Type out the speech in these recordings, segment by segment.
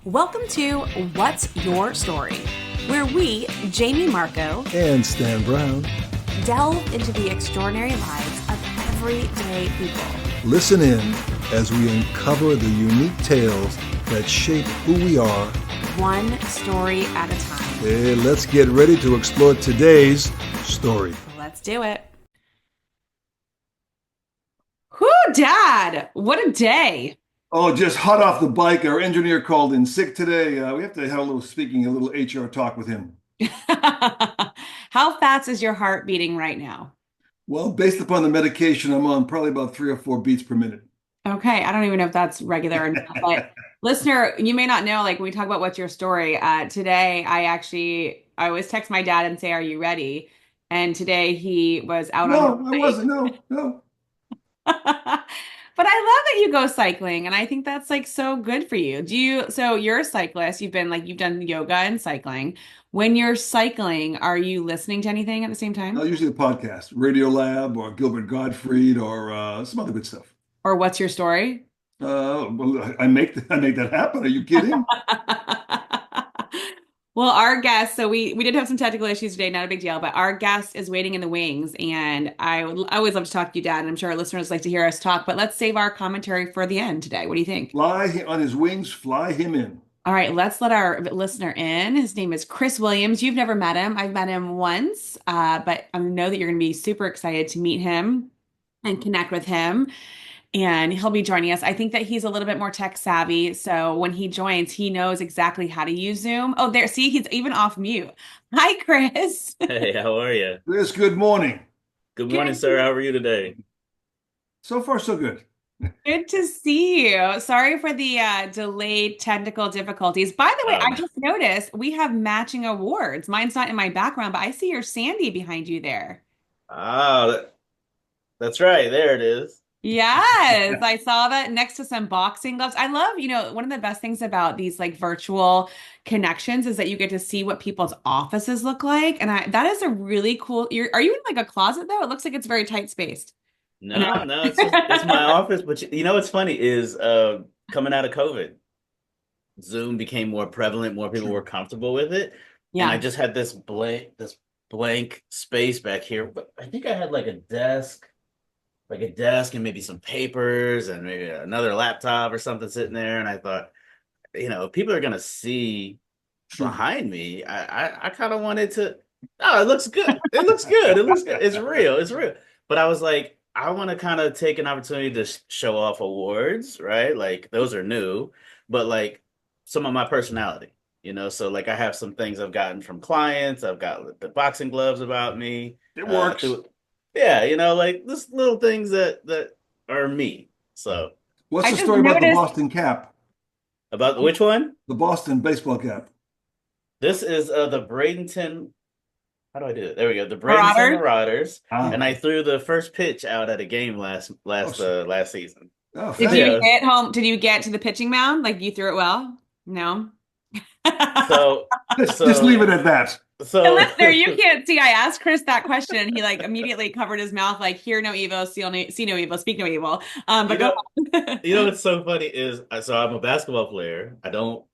Welcome to What's Your Story, where we, Jamie Marco, and Stan Brown, delve into the extraordinary lives of everyday people. Listen in as we uncover the unique tales that shape who we are, one story at a time. Hey, let's get ready to explore today's story. Let's do it. Whoo, Dad! What a day! Oh, just hot off the bike. Our engineer called in sick today. We have to have a little HR talk with him. How fast is your heart beating right now? Well, based upon the medication I'm on, probably about 3 or 4 beats per minute. Okay, I don't even know if that's regular or not, but listener, you may not know, like when we talk about what's your story, today I always text my dad and say, "Are you ready?" And today he was out on No, his I wasn't. No. But I love that you go cycling, and I think that's like so good for you. So you're a cyclist, you've done yoga and cycling. When you're cycling, are you listening to anything at the same time? Usually a podcast, Radio Lab or Gilbert Gottfried or some other good stuff. Or what's your story? Well, I make that happen. Are you kidding? Well, our guest, so we did have some technical issues today, not a big deal, but our guest is waiting in the wings, and I always love to talk to you, Dad, and I'm sure our listeners like to hear us talk, but let's save our commentary for the end today. What do you think? Fly on his wings, fly him in. All right, let's let our listener in. His name is Chris Williams. You've never met him. I've met him once, but I know that you're going to be super excited to meet him and connect with him. And he'll be joining us. I think that he's a little bit more tech savvy. So when he joins, he knows exactly how to use Zoom. Oh, there, see, he's even off mute. Hi, Chris. Hey, how are you? Chris, good morning. Good morning, sir. How are you today? So far, so good. Good to see you. Sorry for the delayed technical difficulties. By the way, I just noticed we have matching awards. Mine's not in my background, but I see your Sandy behind you there. Ah, that's right. There it is. Yes, I saw that next to some boxing gloves. I love, one of the best things about these like virtual connections is that you get to see what people's offices look like. And that is a really cool. Are you in like a closet though? It looks like it's very tight spaced. No, it's my office. But you know what's funny is coming out of COVID, Zoom became more prevalent. More people were comfortable with it. Yeah. And I just had this blank space back here. But I think I had like a desk and maybe some papers and maybe another laptop or something sitting there. And I thought, people are gonna see behind me. I kind of wanted to. Oh, it looks good. It looks good. It looks good. It's real. It's real. But I was like, I want to kind of take an opportunity to show off awards, right? Like those are new, but like some of my personality, So like I have some things I've gotten from clients. I've got the boxing gloves about me. It works. Yeah, like just little things that are me. So what's the story about the Boston cap? About which one? The Boston baseball cap. This is the Bradenton. How do I do it? There we go. The Bradenton Marauders. And I threw the first pitch out at a game last season. Oh, did you get home? Did you get to the pitching mound? Like you threw it well? No. So just leave it at that. So listener, you can't see. I asked Chris that question, and he like immediately covered his mouth, like "Hear no evil, see no evil, speak no evil." But go on. What's so funny is, so I'm a basketball player. I don't,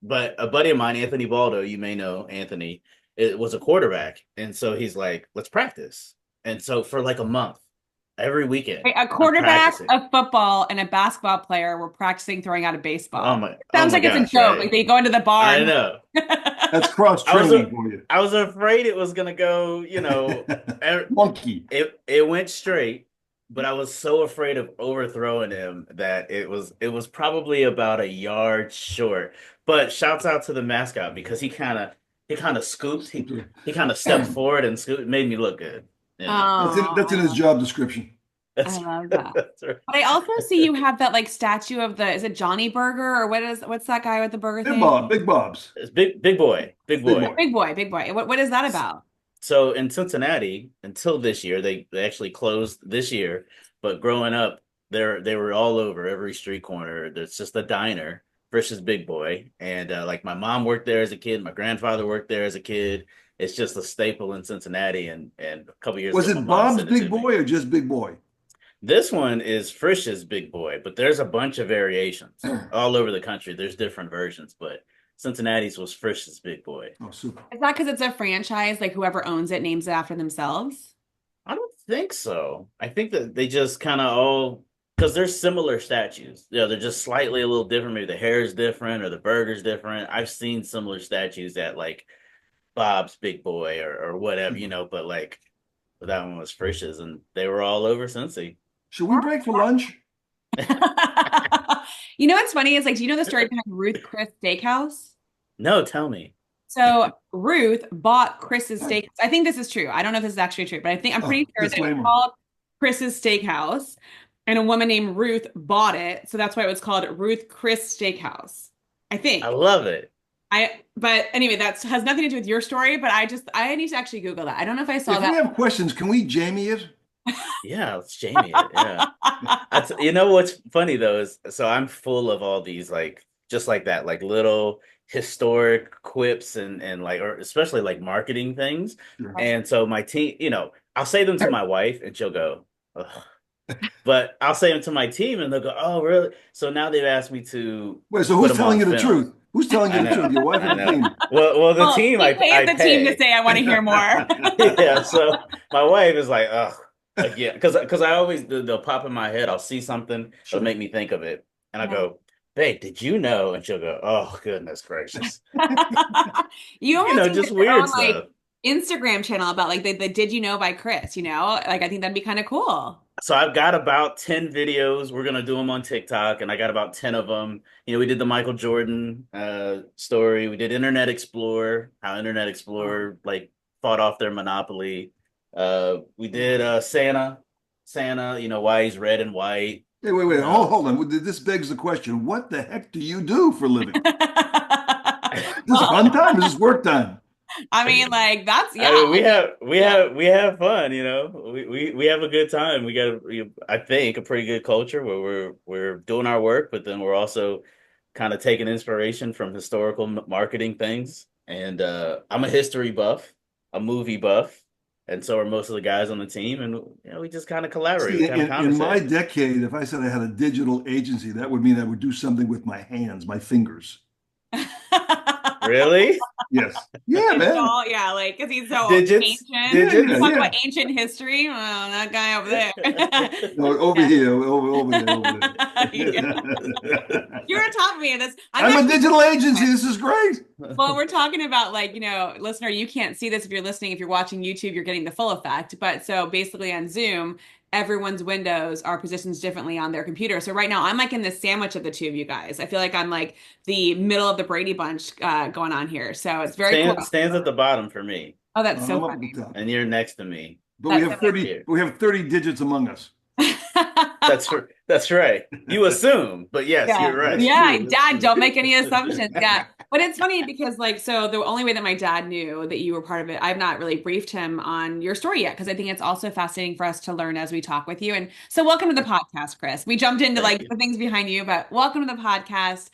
but a buddy of mine, Anthony Baldo, you may know Anthony, it was a quarterback, and so he's like, "Let's practice." And so for like a month, every weekend, a quarterback, a football, and a basketball player were practicing throwing out a baseball. Sounds like it's a joke. Right? Like they go into the bar. I know. That's cross training for you. I was afraid it was gonna go, monkey. It went straight, but I was so afraid of overthrowing him that it was probably about a yard short. But shouts out to the mascot because he kind of scooped. He kind of stepped forward and scooped. It made me look good. That's in his job description. I love that. Right. But I also see you have that like statue of is it Johnny Burger or what's that guy with the burger thing? Big Bob's. It's big boy. Big boy. What is that about? So in Cincinnati, until this year, they actually closed this year. But growing up, they were all over every street corner. There's just a diner versus Big Boy, and like my mom worked there as a kid, my grandfather worked there as a kid. It's just a staple in Cincinnati, and a couple years was ago, it Bob's Big Boy or just Big Boy? This one is Frisch's Big Boy, but there's a bunch of variations all over the country. There's different versions, but Cincinnati's was Frisch's Big Boy. Oh, super. Is that because it's a franchise? Like whoever owns it names it after themselves? I don't think so. I think that they just kind of all because they're similar statues. Yeah, they're just slightly a little different. Maybe the hair is different or the burger's different. I've seen similar statues at like Bob's Big Boy or whatever, but like that one was Frisch's and they were all over Cincy. Should we break for lunch? You know what's funny is like, do you know the story behind Ruth Chris Steakhouse? No, tell me. So Ruth bought Chris's Steakhouse. I think this is true. I don't know if this is actually true, but I'm Oh, pretty sure that it was disclaimer. called Chris's Steakhouse, and a woman named Ruth bought it, so that's why it was called Ruth Chris Steakhouse. I I think. love it. But anyway, that has nothing to do with your story, but I need to actually Google that. I don't know if I saw If we that. have questions, can we Jamie it? Yeah, it's Jamie. Yeah. You know what's funny though is so I'm full of all these like just like that, like little historic quips and like or especially like marketing things. Sure. And so my team, I'll say them to my wife and she'll go, ugh. But I'll say them to my team and they'll go, oh, really? So now they've asked me to Wait, so put who's them telling on you the film. truth? Who's telling you I the truth? know. Your wife I or the know. team? Well, the Well, team he I paid the team to pay. say I want to hear more. Yeah, so my wife is like, ugh, again, because I always they'll pop in my head. I'll see something, Sure. it'll make me think of it, and I Yeah. go, "Babe, did you know?" And she'll go, "Oh, goodness gracious," You almost need to just get your weird own like stuff. Instagram channel about like the Did You Know by Chris, you know? Like I think that'd be kind of cool. So I've got about 10 videos. We're gonna do them on TikTok, and I got about 10 of them. We did the Michael Jordan story. We did Internet Explorer, how Internet Explorer like fought off their monopoly. We did Santa, why he's red and white. Hey, wait. Uh, Hold on. This begs the question. What the heck do you do for a living? Is this Well, fun time? Is this work time? I mean, like that's I yeah. mean, we have fun, we have a good time. We got I think a pretty good culture where we're doing our work, but then we're also kind of taking inspiration from historical marketing things. And I'm a history buff, a movie buff, and so are most of the guys on the team. And we just kind of collaborate, we See, kind of in my conversate. decade, if I said I had a digital agency, that would mean I would do something with my hands, my fingers. Really? Yes. Yeah, It's man. all, yeah, like because he's so Digits? ancient. Yeah, You Digits? talk yeah. about ancient history. Oh, that guy over there. No, over here, over there, over Yeah. there. You're on top of me in this. I'm I'm a actually digital agency. This is great. well, we're talking about like, listener, you can't see this if you're listening. If you're watching YouTube, you're getting the full effect. But so basically on Zoom, everyone's windows are positioned differently on their computer. So right now I'm like in the sandwich of the two of you guys. I feel like I'm like the middle of the Brady Bunch going on here. So it's very cool. Stands at the bottom for me, Oh, that's so I'm up at the funny. top. and you're next to me. But we That's have so 30, Here. we have 30 digits among us. That's right. You assume, but yes, Yeah. you're right. That's Yeah. true. That's Dad, true. don't make any assumptions. Yeah. But it's funny because, like, so the only way that my dad knew that you were part of it, I've not really briefed him on your story yet because I think it's also fascinating for us to learn as we talk with you. And so, welcome to the podcast, Chris. We jumped into Thank like you. the things behind you, but welcome to the podcast.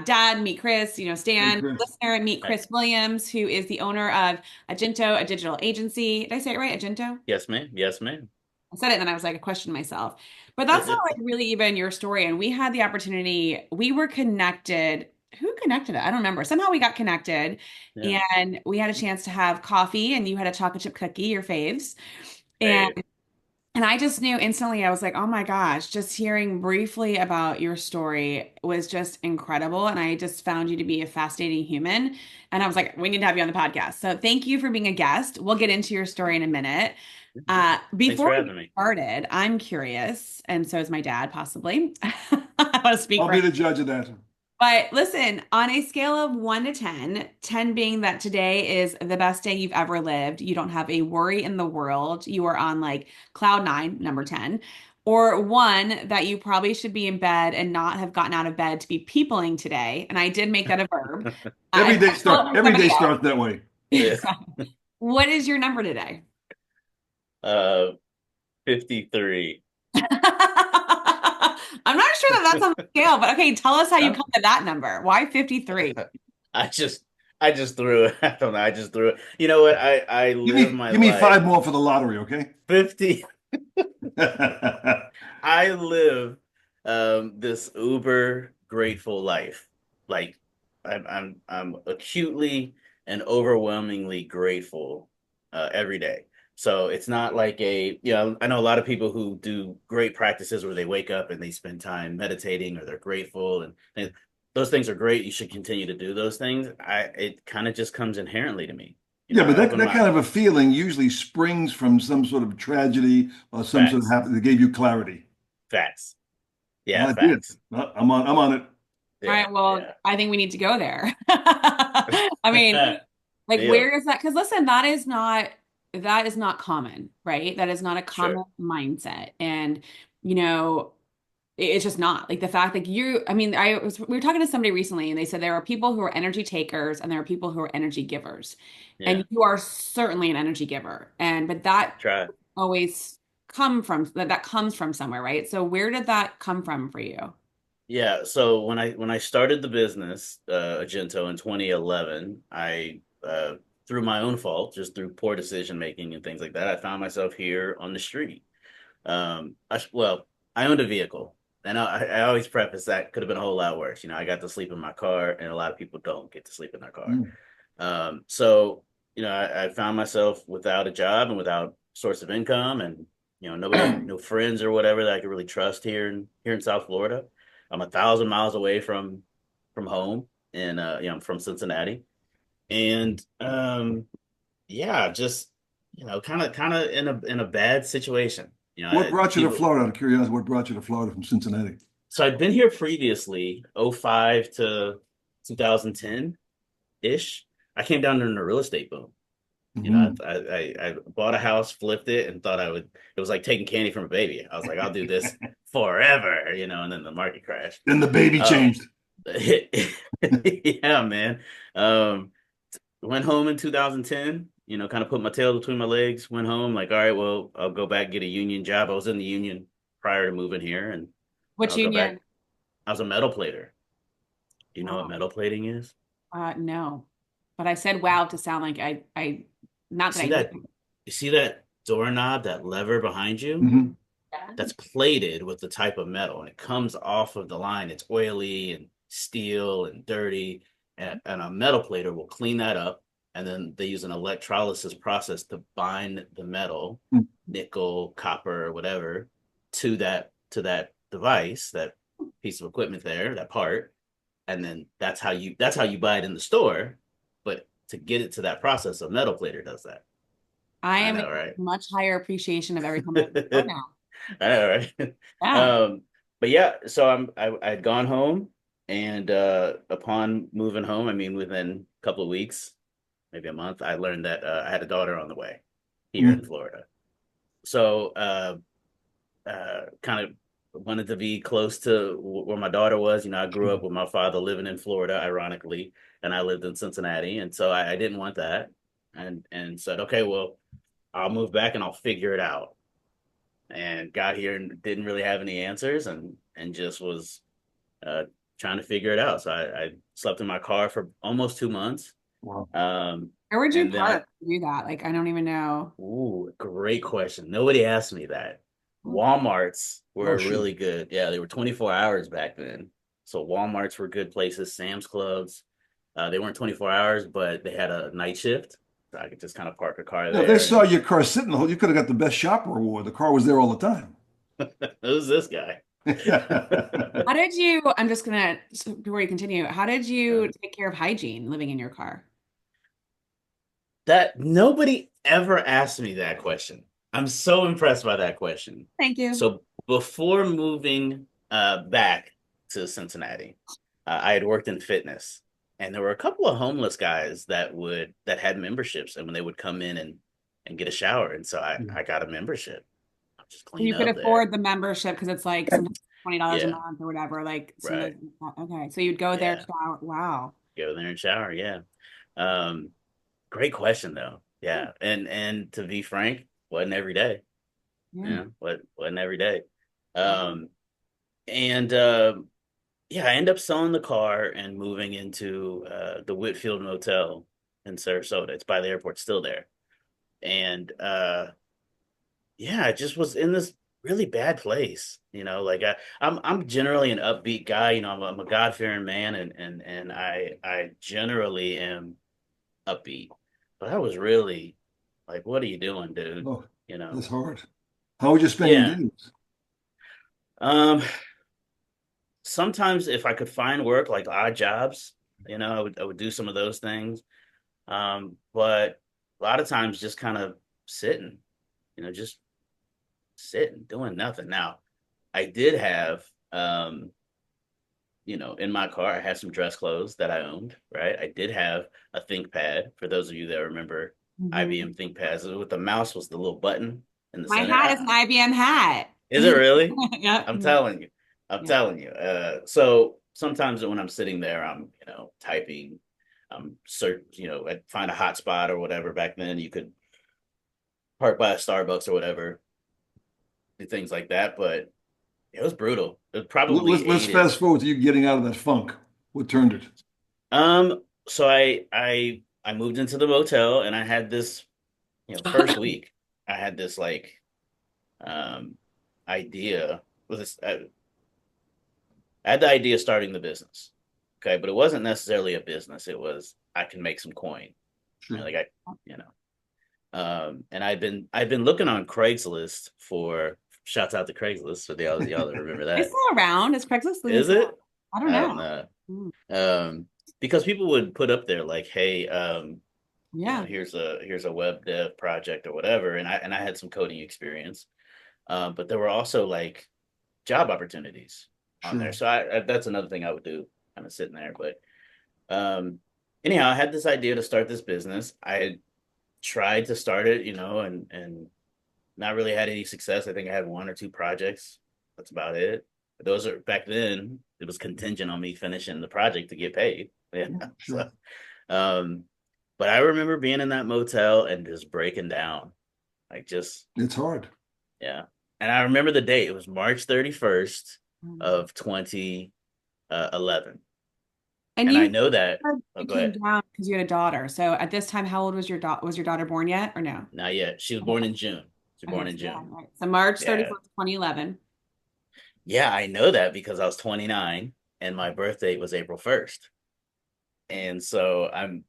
Dad, meet Chris, Hey, Stan, Chris. listener, meet Hi. Chris Williams, who is the owner of Agento, a digital agency. Did I say it right? Agento? Yes, ma'am. Yes, ma'am. I said it and then I was like, I questioned myself. But that's not like really even your story. And we had the opportunity, we were connected. Who connected it? I don't remember. Somehow we got connected Yeah. and we had a chance to have coffee and you had a chocolate chip cookie, your faves. And Hey, and I just knew instantly, I was like, oh my gosh, just hearing briefly about your story was just incredible. And I just found you to be a fascinating human. And I was like, we need to have you on the podcast. So thank you for being a guest. We'll get into your story in a minute. thanks Before for we having get me. started, I'm curious, and so is my dad, possibly. I want to speak I'll for be him. the judge of that. But listen, on a scale of 1 to 10, 10 being that today is the best day you've ever lived, you don't have a worry in the world, you are on like cloud nine, number 10, or one that you probably should be in bed and not have gotten out of bed to be peopling today. And I did make that a verb. Every I day stole it start from every day somebody else. starts that way. Yeah. What is your number today? Uh, 53. I'm not sure that that's on the scale, but okay, tell us how you No, come to that number. Why 53? I just I just threw it. I don't know. I just threw it. You know what? I Give live me my give me life five more for the lottery, okay? 50. I live this uber grateful life. Like I'm acutely and overwhelmingly grateful every day. So it's not like I know a lot of people who do great practices where they wake up and they spend time meditating or they're grateful and those things are great. You should continue to do those things. It kind of just comes inherently to me. Yeah, but I that, open that my kind of a feeling usually springs from some sort of tragedy or some sort of facts, happen that gave you clarity. facts. Yeah, I did. facts. I'm on it. All Yeah, right, well, yeah. I think we need to go there. I mean, like Deal. where is that? Because listen, that is not common, right? That is not a Sure. common mindset. And you know, it's just not. Like the fact that I mean, we were talking to somebody recently and they said there are people who are energy takers and there are people who are energy givers. Yeah. And you are certainly an energy giver. But that Try. always that comes from somewhere, right? So where did that come from for you? Yeah. So when I started the business, Agento in 2011, I through my own fault, just through poor decision making and things like that, I found myself here on the street. Well, I owned a vehicle, and I always preface that could have been a whole lot worse. I got to sleep in my car, and a lot of people don't get to sleep in their car. Mm. So I found myself without a job and without source of income, and nobody, no friends or whatever that I could really trust here in South Florida. I'm 1,000 miles away from home, and I'm from Cincinnati, and yeah, just kind of in a bad situation. What brought you to People. Florida? Out of curiosity, what brought you to Florida from Cincinnati? So I'd been here previously, '05 to 2010 ish. I came down during the real estate boom. Hmm. I bought a house, flipped it, and thought I would. It was like taking candy from a baby. I was like, I'll do this forever, and then the market crashed. Then the baby Um, changed. yeah, man. Um, went home in 2010. Kind of put my tail between my legs. Went home, like, all right, well, I'll go back and get a union job. I was in the union prior to moving here, and Which I'll go back. union? I was a metal plater. Do you know what Wow. metal plating is? No. But I said wow to sound like not that See I knew. that? You see that doorknob, that lever behind you? Hmm. Yeah. That's plated with the type of metal and it comes off of the line. It's oily and steel and dirty. And a metal plater will clean that up. And then they use an electrolysis process to bind the metal, nickel, copper, whatever, to that device, that piece of equipment there, that part. And then that's how you buy it in the store. But to get it to that process, a metal plater does that. I I am in know, right? much higher appreciation of every comment right now. I know, right? Yeah. But yeah, so I'd gone home, and upon moving home, I mean within a couple of weeks, maybe a month, I learned that I had a daughter on the way here in Florida. So kind of wanted to be close to where my daughter was. I grew up with my father living in Florida, ironically, and I lived in Cincinnati, and so I didn't want that, and said, okay, well, I'll move back and I'll figure it out. And got here and didn't really have any answers, and just was uh, trying to figure it out. So I slept in my car for almost 2 months. Wow. Um, Where would you and then park to do that? Like, I don't even know. great question. Nobody asked me that. Walmarts Oh, were shoot. really good. Yeah, they were 24 hours back then. So Walmarts were good places. Sam's Clubs. They weren't 24 hours, but they had a night shift. So I could just kind of park a car Yeah, if they there. saw And your car sitting the whole, you could have got the best shopper award. The car was there all the time. who's this guy? How did you, I'm just gonna, so before you continue, how did you take care of hygiene living in your car? That nobody ever asked me that question. I'm so impressed by that question. Thank you. So before moving back to Cincinnati, I had worked in fitness, and there were a couple of homeless guys that had memberships, and when they would come in and get a shower, and so I got a membership. I just So clean you could up there. afford the membership because it's like sometimes $20 a Yeah, month or whatever. Like right. sometimes, okay. So you'd go there, Yeah, shower. Wow. go there and shower. Yeah. Um, Great question though. Yeah, and to be frank, wasn't every day. Yeah. Wasn't every day. Wow. Um, and yeah, I end up selling the car and moving into the Whitfield Motel in Sarasota. It's by the airport, still there. And yeah, I just was in this really bad place. Like I'm generally an upbeat guy. I'm a God-fearing man, and I generally am upbeat. But I was really like, what are you doing, dude? Oh, You know? that's hard. How are you spending Yeah. days? Um, Sometimes if I could find work like odd jobs, I would do some of those things. But a lot of times just kind of sitting, just sitting, doing nothing. Now, I did have in my car, I had some dress clothes that I owned, right? I did have a ThinkPad. For those of you that remember Mhm. IBM ThinkPads, with the mouse was the little button in the My center. hat is an IBM hat. Is it really? Yep. I'm telling you. I'm Yeah. telling you. So sometimes when I'm sitting there, I'm, typing, I find a hot spot or whatever. Back then, you could park by a Starbucks or whatever, do things like that. But it was brutal. It probably Let's ate it. fast forward to you getting out of that funk. What turned it? So I moved into the motel and I had this, first week, I had this like um idea with this. I had the idea of starting the business. Okay, but it wasn't necessarily a business. It was I can make some coin. Sure. Like you know. And I've been looking on Craigslist for shouts out to Craigslist for the y'all that remember It's that. still around. Is Craigslist even Is still? it? I don't I know. don't know. Mm. Because people would put up there like, hey, Yeah. here's a web dev project or whatever, and I had some coding experience. But there were also like job opportunities on there. Sure. So that's another thing I would do, kind of sitting there. But um, anyhow, I had this idea to start this business. I had tried to start it, and not really had any success. I think I had one or two projects. That's about it. But those are back then. It was contingent on me finishing the project to get paid. Yeah. Yeah, So, sure. um, but I remember being in that motel and just breaking down, like just It's hard. yeah. And I remember the date. It was March 31st Mm. of 2011. And And I you know that. said Oh, you go came ahead. down because you had a daughter. So at this time, how old was your daughter? Was your daughter born yet or no? Not yet. She was Okay. born in June. She was Okay. born in So yeah, June. right. So March Yeah. 31st, 2011. Yeah, I know that because I was 29 and my birthday was April 1st. And so I'm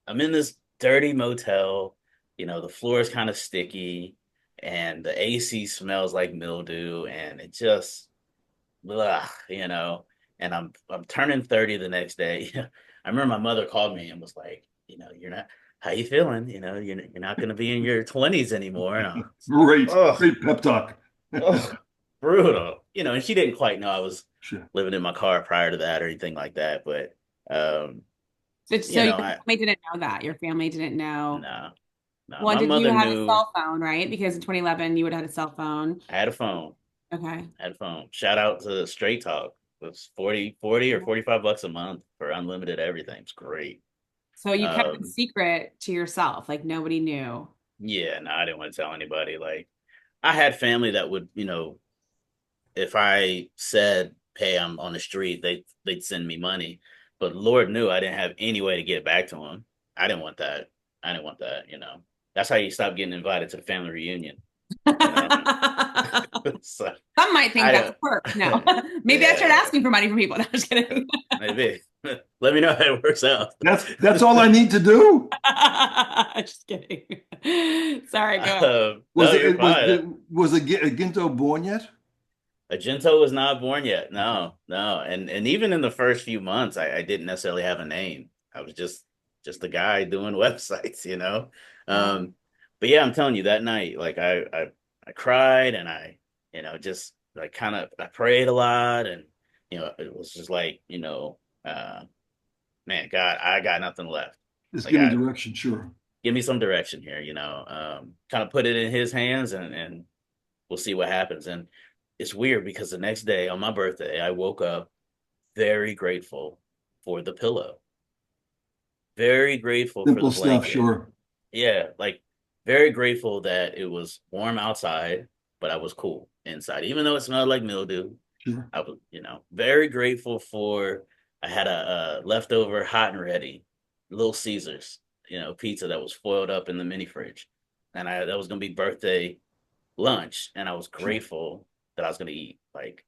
in this dirty motel, the floor is kind of sticky and the AC smells like mildew and it just blah, and I'm turning 30 the next day. I remember my mother called me and was like, you're not how you feeling? You're not going to be in your 20s anymore. And I was like, Great. oh, Great pep talk. oh, brutal. And she didn't quite know I was Sure. living in my car prior to that or anything like that. But um, So your I family didn't know that. Your family didn't know. no, no. Well, My did you mother have a knew cell phone, right? Because in 2011, you would have had a cell phone. I had a phone. Okay. I had a phone. Shout out to Straight Talk. It was 40 or $45 a month for unlimited everything. It's great. So you kept it Um, secret to yourself, like nobody knew. yeah, no, I didn't want to tell anybody. Like I had family that would, if I said, "Hey, I'm on the street," they'd send me money. But Lord knew I didn't have any way to get back to them. I didn't want that. I didn't want that. That's how you stop getting invited to the family reunion, you know. So Some might think I that's a don't. perk. No, maybe I start Yeah, asking for money from people. No, I'm just kidding. maybe. Let me know how it works out. That's all I need to do. Just kidding. Sorry, go ahead. Was No, it you're fine. a Ginto born yet? Agento was not born yet. No, no. And even in the first few months, I didn't necessarily have a name. I was just a guy doing websites. Wow. Um, but yeah, I'm telling you, that night, like I cried and I, just like kind of I prayed a lot and it was just like, man, God, I got nothing left. Just Like give me I direction, sure. give me some direction here, kind of put it in his hands and we'll see what happens. And it's weird because the next day on my birthday, I woke up very grateful for the pillow, very grateful for Simple the stuff, blanket. sure. Yeah, like very grateful that it was warm outside, but I was cool inside, even though it smelled like mildew. Sure. I was, very grateful for. I had a leftover hot and ready Little Caesars, pizza that was foiled up in the mini fridge, and that was gonna be birthday lunch, and I was grateful that I was going to eat. Like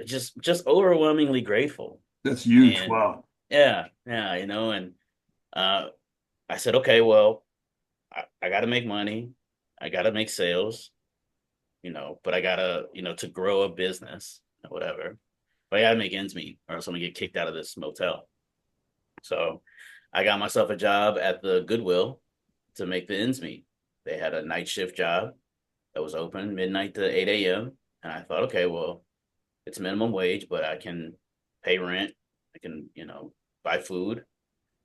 just overwhelmingly grateful. That's huge. And Wow. yeah, yeah, and uh, I said, okay, well, I got to make money, I got to make sales, but I gotta, to grow a business or whatever. But I gotta make ends meet, or else I'm gonna get kicked out of this motel. So I got myself a job at the Goodwill to make the ends meet. They had a night shift job that was open midnight to 8 a.m. And I thought, okay, well, it's minimum wage, but I can pay rent. I can, buy food.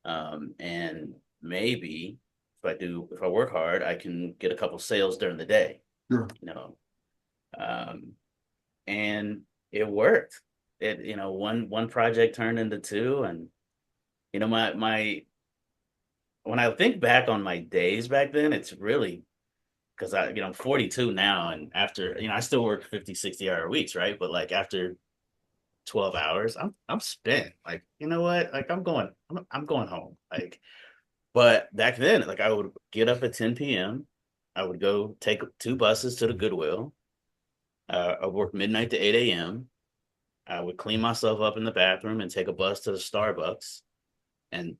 And maybe if I work hard, I can get a couple sales during the day, Sure. you know. Um, and it worked. One project turned into two, and my when I think back on my days back then, it's really because I'm 42 now, and after, I still work 50, 60 hour weeks, right? But like after 12 hours, I'm spent. Like, you know what? Like I'm going home. Like, but back then, like I would get up at 10 p.m. I would go take two buses to the Goodwill. I work midnight to 8 a.m. I would clean myself up in the bathroom and take a bus to the Starbucks. And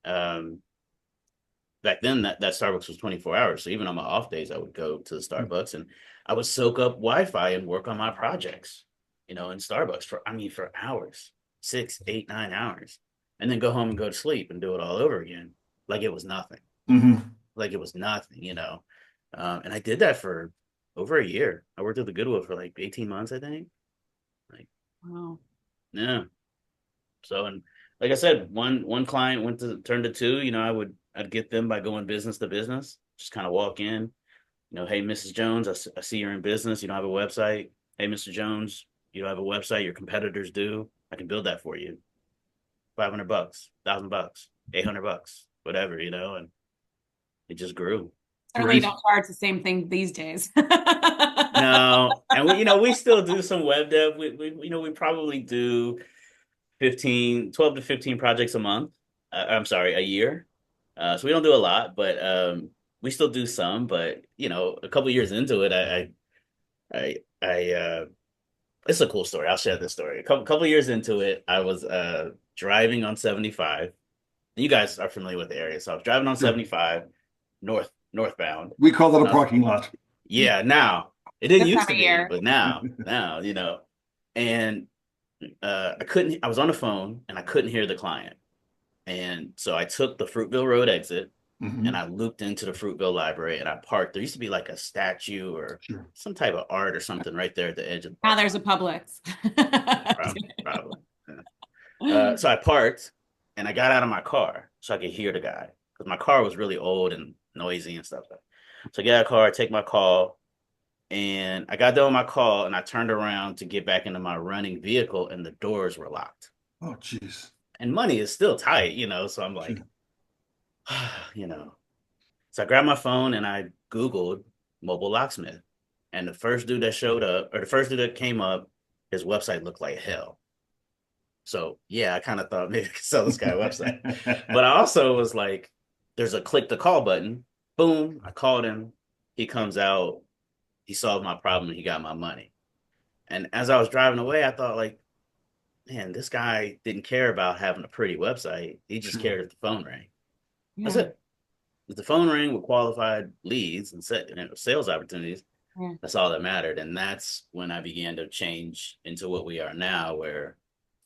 um, back then that Starbucks was 24 hours. So even on my off days, I would go to the Starbucks and I would soak up Wi-Fi and work on my projects, in Starbucks for hours, 6, 8, 9 hours, and then go home and go to sleep and do it all over again. Like it was nothing. Hmm. Like it was nothing. And I did that for over a year. I worked at the Goodwill for like 18 months, I think. Like, Wow. yeah. So, and like I said, one client turned to two. I'd get them by going business to business. Just kind of walk in, hey, Mrs. Jones, I see you're in business. You don't have a website. Hey, Mr. Jones, you don't have a website. Your competitors do. I can build that for you. $500, $1,000, $800, whatever, and it just grew. Certainly don't charge the same thing these days. No, and we still do some web dev. We probably do 12 to 15 projects a month. I'm sorry, a year. So we don't do a lot, but we still do some. But a couple years into it, it's a cool story. I'll share this story. A couple years into it, I was driving on 75. You guys are familiar with the area, so I was driving on Sure. 75 northbound. We call that a Uh, parking lot. yeah, now it didn't This time used of to be, year. but now, and I was on the phone and I couldn't hear the client. And so I took the Fruitville Road exit and Hmm. I looped into the Fruitville Library and I parked. There used to be like a statue or Sure. some type of art or something right there at the edge of the Now parking there's a lot. Publix. Probably. Yeah. So I parked and I got out of my car so I could hear the guy because my car was really old and noisy and stuff. So I get out of the car, I take my call, and I got done with my call and I turned around to get back into my running vehicle and the doors were locked. Oh, jeez. And money is still tight. So I'm like, Sure. you know. So I grabbed my phone and I Googled mobile locksmith. And the first dude that showed up, or the first dude that came up, his website looked like hell. So yeah, I kind of thought maybe I could sell this guy a website. But I also was like, there's a click to call button. Boom. I called him. He comes out. He solved my problem. He got my money. And as I was driving away, I thought like, man, this guy didn't care about having a pretty website. He just Sure. cared if the phone rang. That's Yeah. it. If the phone rang with qualified leads and sales opportunities, Yeah. that's all that mattered. And that's when I began to change into what we are now, where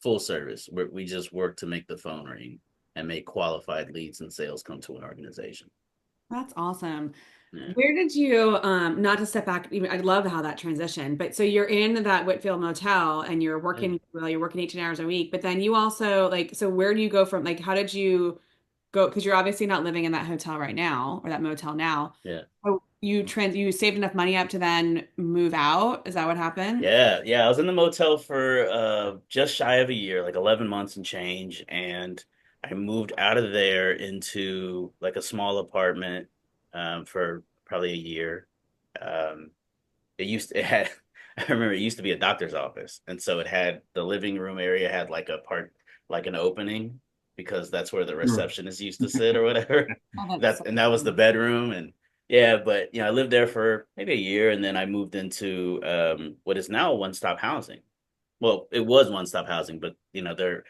full service, where we just work to make the phone ring and make qualified leads and sales come to an organization. That's awesome. Yeah. Where did you, not to step back, even I love how that transition, but so you're in that Whitfield motel and you're Yeah. working, well, you're working 18 hours a week, but then you also like, so where do you go from, like, how did you go? Because you're obviously not living in that hotel right now or that motel now. Yeah. So you saved enough money up to then move out. Is that what happened? Yeah, yeah. I was in the motel for just shy of a year, like 11 months and change, and I moved out of there into like a small apartment for probably a year. Um, it had I remember it used to be a doctor's office, and so it had the living room area had like a part like an opening because that's where the Sure. receptionist used to sit or whatever. Oh, that's That so and that was the fun. bedroom, and Yeah, but I lived there for maybe a year, and then I moved into what is now one stop housing. Well, it was one stop housing, but they're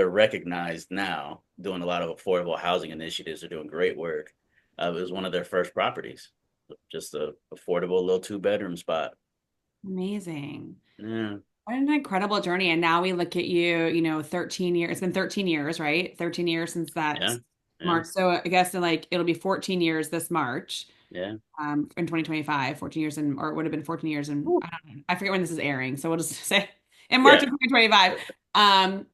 recognized now, doing a lot of affordable housing initiatives. They're doing great work. It was one of their first properties, just a affordable little 2 bedroom spot. Amazing. Yeah, What an incredible journey. And now we look at you, 13 years. It's been 13 years, right? 13 years since that yeah, yeah, March. So I guess like it'll be 14 years this March, yeah. in 2025, 14 years in, or it would have been 14 years in, Woo. I don't know. I forget when this is airing. So we'll just say in March of Yeah, 2025. Um,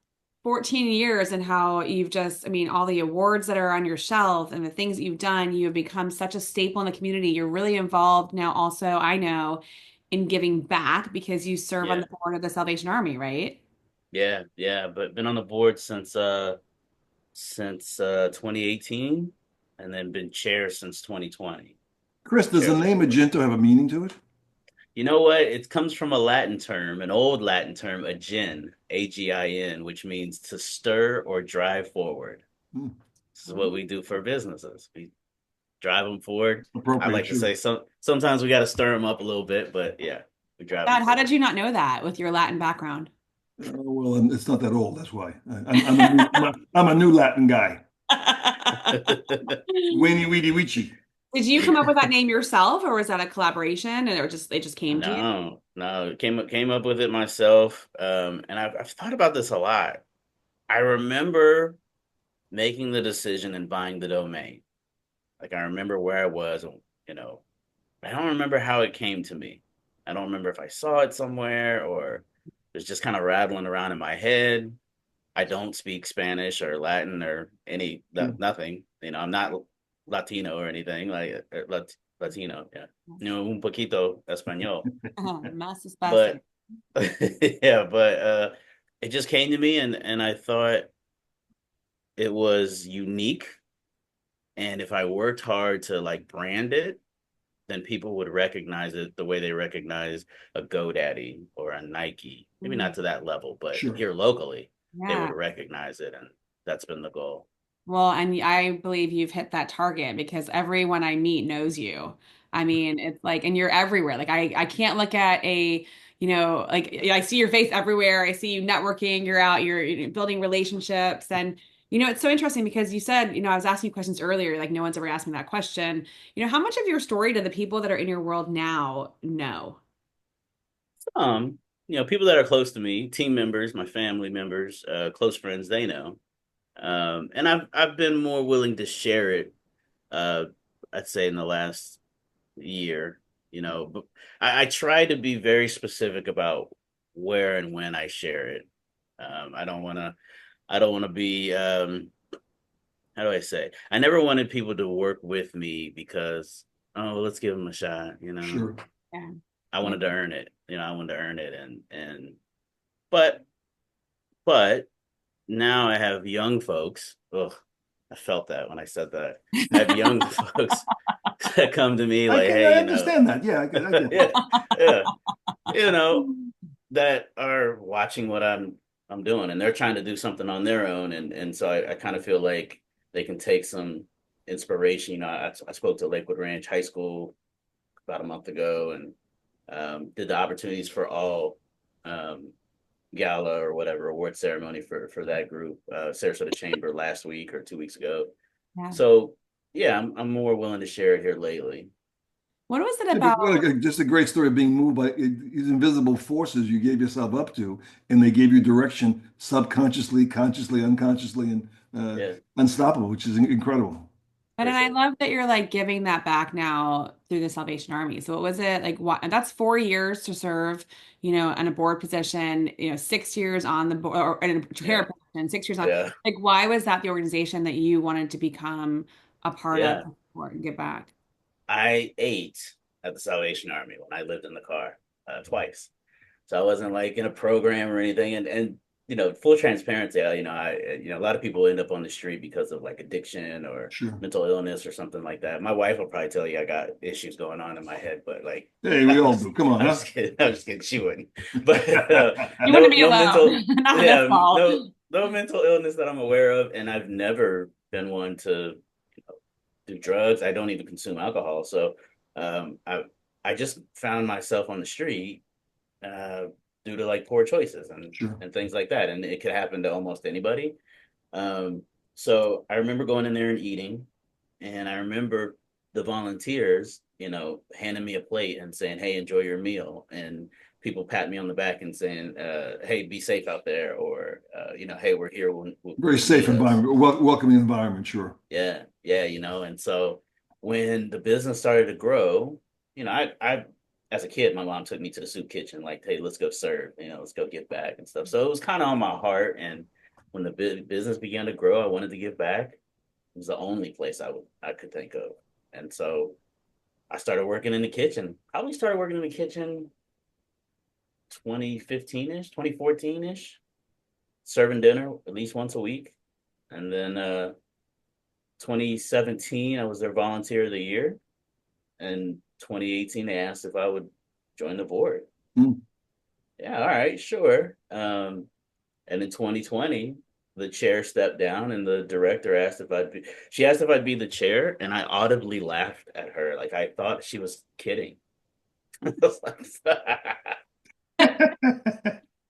14 years and how you've just, I mean, all the awards that are on your shelf and the things that you've done, you have become such a staple in the community. You're really involved now also, I know, in giving back because you serve on yeah, the board of the Salvation Army, right? yeah, yeah. But been on the board since 2018, and then been chair since 2020. Chris, does Chair the of the name board. Magento have a meaning to it? You know what? It comes from a Latin term, an old Latin term, agin, agin, which means to stir or drive forward. Hmm. This is what we do for businesses. We drive them forward. I Appropriate, like to sure. say sometimes we got to stir them up a little bit, but yeah, we drive them Dad, how forward. did you not know that with your Latin background? Well, it's not that old. That's why I'm a new Latin guy. Weenie weedy weechi. Did you come up with that name yourself, or was that a collaboration, and it just came to you? No, no, came up with it myself. And I've thought about this a lot. I remember making the decision and buying the domain. Like I remember where I was, you know, I don't remember how it came to me. I don't remember if I saw it somewhere or it was just kind of rattling around in my head. I don't speak Spanish or Latin or Sure. nothing. I'm not Latino or anything like Latino. Yeah, un poquito español, Más espacio. but yeah, but it just came to me, and I thought it was unique. And if I worked hard to like brand it, then people would recognize it the way they recognize a GoDaddy or a Nike. Maybe Mm, not to that level, but Sure. here locally, they would yeah. recognize it, and that's been the goal. Well, and I believe you've hit that target because everyone I meet knows you. I mean, it's like, and you're everywhere. Like I can't look at like I see your face everywhere. I see you networking. You're out. You're building relationships, and it's so interesting because you said, I was asking you questions earlier. Like no one's ever asked me that question. How much of your story do the people that are in your world now know? Um, People that are close to me, team members, my family members, close friends, they know. And I've been more willing to share it. Uh, I'd say in the last year, but I try to be very specific about where and when I share it. I don't want to. I don't want to be. How do I say? I never wanted people to work with me because let's give them a shot. Sure. Yeah. I Yeah. wanted to earn it. I wanted to earn it, and but but now I have young folks. Ugh, I felt that when I said that. I have young folks that come to me like, I hey, understand that. Yeah, I get it. yeah, yeah, you know, that are watching what I'm doing, and they're trying to do something on their own, and so I kind of feel like they can take some inspiration. I spoke to Lakewood Ranch High School about a month ago, and did the opportunities for all um, gala or whatever award ceremony for that group, Sarasota Chamber last week or 2 weeks ago. Yeah. So yeah, I'm more willing to share it here lately. What was it Yeah, but about? just a great story of being moved by these invisible forces you gave yourself up to, and they gave you direction subconsciously, consciously, unconsciously, and Yeah, unstoppable, which is incredible. But for and I sure. love that you're like giving that back now through the Salvation Army. So what was it like? What that's 4 years to serve, on a board position. 6 years on the board or in a chair Yeah, position. 6 years on. yeah, Like, why was that the organization that you wanted to become a part of yeah. and give back? I ate at the Salvation Army when I lived in the car twice. So I wasn't like in a program or anything. And full transparency, a lot of people end up on the street because of like addiction or Sure. mental illness or something like that. My wife will probably tell you I got issues going on in my head, but like, Hey, we all do. Come on, I'm huh? just kidding. I'm just kidding. She wouldn't. But You want to be no mental, alone, not this yeah, fall. no mental illness that I'm aware of, and I've never been one to do drugs. I don't even consume alcohol. So I just found myself on the street uh, due to like poor choices Sure. and things like that, and it could happen to almost anybody. Um, so I remember going in there and eating, and I remember the volunteers, handing me a plate and saying, "Hey, enjoy your meal," and people pat me on the back and saying, "Hey, be safe out there," or "Hey, we're here when Very you safe need us." environment, welcoming environment, sure. Yeah, yeah, and so when the business started to grow, I as a kid, my mom took me to the soup kitchen, like, hey, let's go serve, let's go give back and stuff. So it was kind of on my heart. And when the business began to grow, I wanted to give back. It was the only place I could think of. And so I started working in the kitchen. Probably started working in the kitchen 2015-ish, 2014-ish, serving dinner at least once a week. And then 2017, I was their volunteer of the year. And 2018, they asked if I would join the board. Mm. Yeah, all right, sure. And in 2020, the chair stepped down and the director asked if she asked if I'd be the chair, and I audibly laughed at her. Like I thought she was kidding. I was like,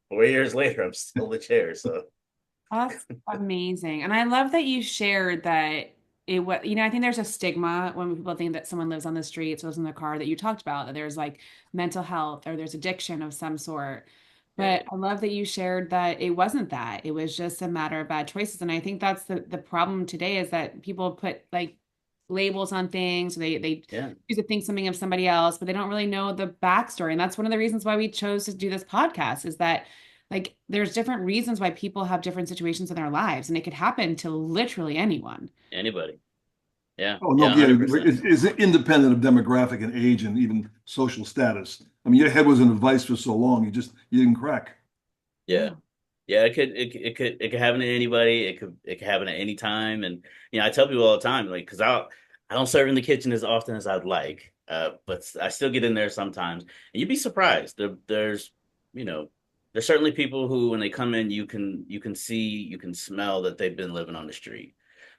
4 years later, I'm still the chair. So That's amazing. And I love that you shared that it was, I think there's a stigma when people think that someone lives on the streets, lives in the car, that you talked about, that there's like mental health or there's addiction of some sort. yeah, But I love that you shared that it wasn't that. It was just a matter of bad choices. And I think that's the problem today is that people put like labels on things. They yeah, choose to think something of somebody else, but they don't really know the backstory. And that's one of the reasons why we chose to do this podcast is that like there's different reasons why people have different situations in their lives, and it could happen to literally anyone. anybody. Yeah, Oh, no, yeah, yeah, 100%. it's independent of demographic and age and even social status. I mean, your head was in a vice for so long, you didn't crack. Yeah. Yeah, it could happen to anybody. It could happen at any time. And I tell people all the time, like, because I don't serve in the kitchen as often as I'd like, but I still get in there sometimes. And you'd be surprised. You know, there's certainly people who, when they come in, you can see, you can smell that they've been living on the street.